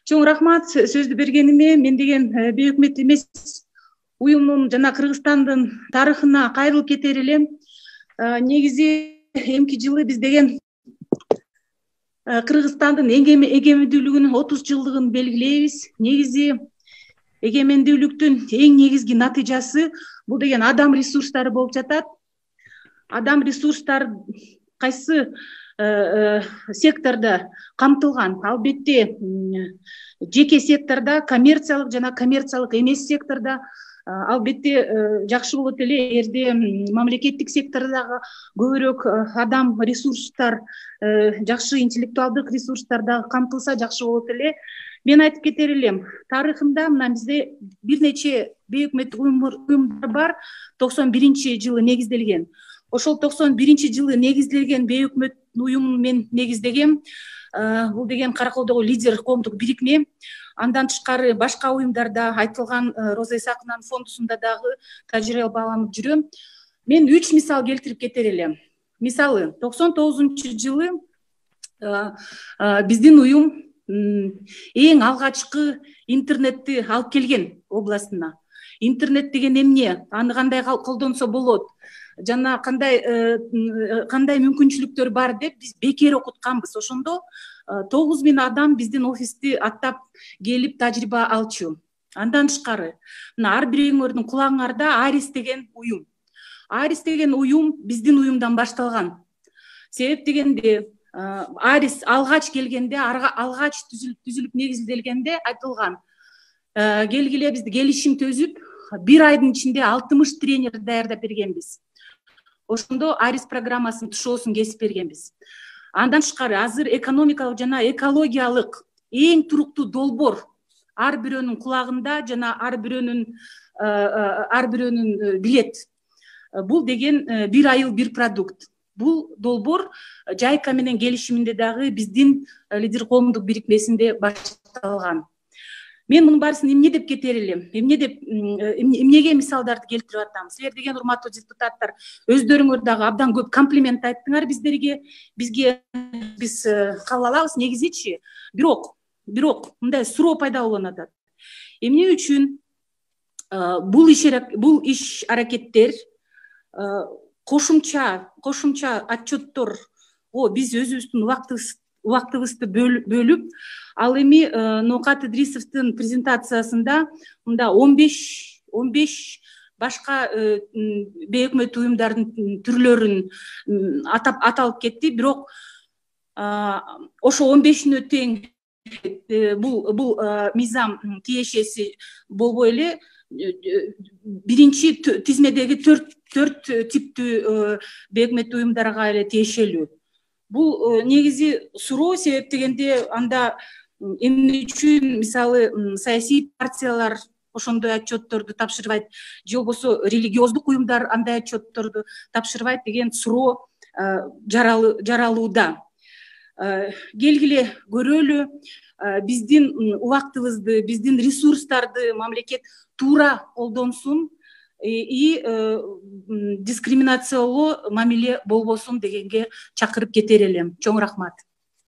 Чоң рахмат сөздү бергениме. Мен деген бейөкмөт эмес уюмдун жана Кыргызстандын тарыхына кайрылып кетер элем. Негизи эмки жылы биз деген Кыргызстандын эгемендүүлүгүнүн 30 жылдыгын белгилейбиз. Негизи эгемендүүлүктүн эң негизги натыйжасы бул деген адам ресурстары болуп жатат. Адам ресурстары кайсы секторда камтылган? Албетте жеке секторда, коммерциялык жана коммерциялык эмес секторда. Албетте жакшы болот эле эгерде мамлекеттик сектордагы көбүрөөк адам ресурстар, жакшы интеллектуалдык ресурстар дагы камтылса жакшы болот эле. Мен айтып кетер элем, тарыхында мына бизде бир нече бейөкмөттүк уюмдар бар. 91-жылы негизделген. Ошол 91-жылы негизделген бейөкмөт уюмун мен негиздегем. Бул деген Караколдогу лидер коомдук бирикме. Андан тышкары башка уюмдарда айтылган Роза Исаковнанын фондусунда дагы тажрыйбаланып жүрөм. Мен 3 мисал келтирип кетер элем. Мисалы, 99-жылы биздин уюм эң алгачкы интернетти алып келген областына. Интернет деген эмне? Аны кандай колдонсо болот? Жана кандай мүмкүнчүлүктөр бар деп биз бекер окутканбыз. Ошондо 9000 адам биздин офисти аттап келип тажрыйба алчу. Андан тышкары мына ар бир өңөрдүн кулагыңарда Арис деген уюм. Арис деген уюм биздин уюмдан башталган. Себеп дегенде Арис алгач келгенде, алгач түзүлүп негизделгенде айтылган. Келгиле бизди келишим төзүп, 1 айдын ичинде 60 тренер даярдап бергенбиз. Ошондо Арис программасынын тушоосун кесип бергенбиз. Андан тышкары азыр экономикалык жана экологиялык эң туруктуу долбоор ар бирөөнүн кулагында жана ар бирөөнүн билет. Бул деген 1 айыл 1 продукт. Бул долбоор Жайка менен келишиминде дагы биздин лидер коомдук бирикмесинде башталган. Мен мунун баарысын эмне деп кетер элем? Эмнеге мисалдарды келтирип атам? Силер деген урматтуу депутаттар, өздөрүңөр дагы абдан көп комплимент айттыңар биздерге. Бизге биз кабыл алабыз негизичи. Бирок мындай суроо пайда болуп атат. Эмне үчүн бул иш аракеттер кошумча отчетторго биз өзүбүздүн убактыбызды бөлүп, ал эми Ноокат Идрисовдун презентациясында мында 15 башка бейөкмөт уюмдардын түрлөрүн аталып кетти. Бирок ошо 15-ине тең бул мыйзам тиешеси болбой эле биринчи тизмедеги 4 типтүү бейөкмөт уюмдарга эле тиешелүү. Бул негизи суроо, себеп дегенде анда эмне үчүн мисалы саясий партиялар ошондой отчетторду тапшырбайт, же болбосо религиоздук уюмдар андай отчетторду тапшырбайт деген суроо жаралууда. Келгиле көрөлү, биздин убактыбызды, биздин ресурстарды мамлекет туура колдонсун и дискриминациялоо мамиле болбосун дегенге чакырып кетер элем. Чоң рахмат.